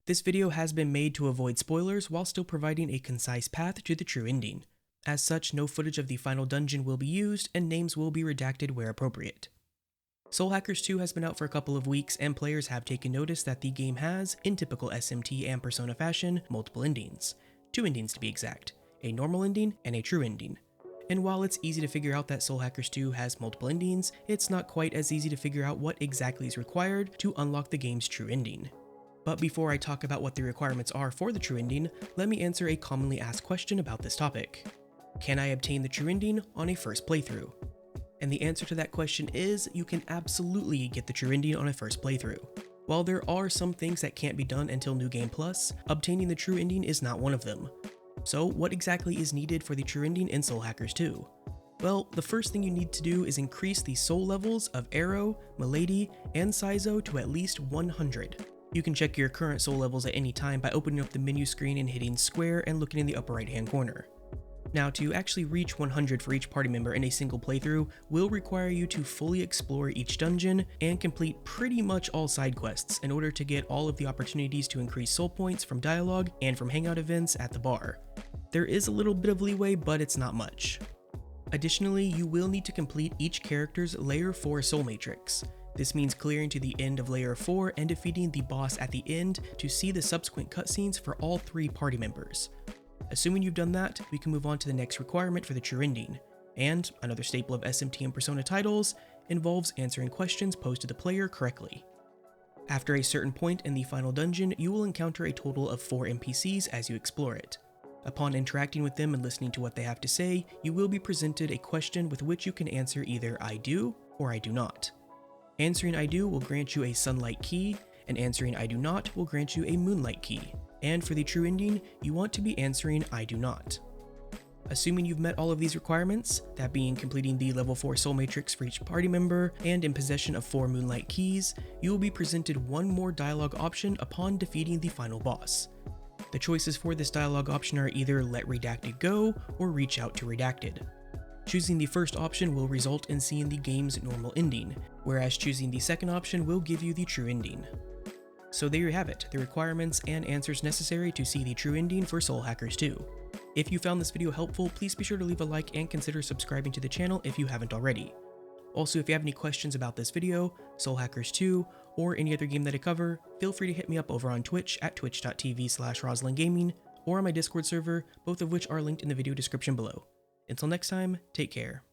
This video has been made to avoid spoilers while still providing a concise path to the true ending. As such, no footage of the final dungeon will be used, and names will be redacted where appropriate. Soul Hackers 2 has been out for a couple of weeks, and players have taken notice that the game has, in typical SMT and Persona fashion, multiple endings. 2 endings to be exact, a normal ending and a true ending. And while it's easy to figure out that Soul Hackers 2 has multiple endings, it's not quite as easy to figure out what exactly is required to unlock the game's true ending. But before I talk about what the requirements are for the true ending, let me answer a commonly asked question about this topic. Can I obtain the true ending on a first playthrough? And the answer to that question is, you can absolutely get the true ending on a first playthrough. While there are some things that can't be done until New Game Plus, obtaining the true ending is not one of them. So what exactly is needed for the true ending in Soul Hackers 2? Well, the first thing you need to do is increase the soul levels of Arrow, Milady, and Saizo to at least 100. You can check your current soul levels at any time by opening up the menu screen and hitting square and looking in the upper right hand corner. Now, to actually reach 100 for each party member in a single playthrough will require you to fully explore each dungeon and complete pretty much all side quests in order to get all of the opportunities to increase soul points from dialogue and from hangout events at the bar. There is a little bit of leeway, but it's not much. Additionally, you will need to complete each character's Layer 4 soul matrix. This means clearing to the end of Layer 4 and defeating the boss at the end to see the subsequent cutscenes for all 3 party members. Assuming you've done that, we can move on to the next requirement for the true ending, and another staple of SMT and Persona titles involves answering questions posed to the player correctly. After a certain point in the final dungeon, you will encounter a total of 4 NPCs as you explore it. Upon interacting with them and listening to what they have to say, you will be presented a question with which you can answer either I do or I do not. Answering I do will grant you a sunlight key, and answering I do not will grant you a moonlight key. And for the true ending, you want to be answering I do not. Assuming you've met all of these requirements, that being completing the level 4 soul matrix for each party member and in possession of 4 moonlight keys, you will be presented one more dialogue option upon defeating the final boss. The choices for this dialogue option are either let redacted go or reach out to redacted. Choosing the first option will result in seeing the game's normal ending, whereas choosing the second option will give you the true ending. So there you have it, the requirements and answers necessary to see the true ending for Soul Hackers 2. If you found this video helpful, please be sure to leave a like and consider subscribing to the channel if you haven't already. Also, if you have any questions about this video, Soul Hackers 2, or any other game that I cover, feel free to hit me up over on Twitch at twitch.tv/RoslinGaming, or on my Discord server, both of which are linked in the video description below. Until next time, take care.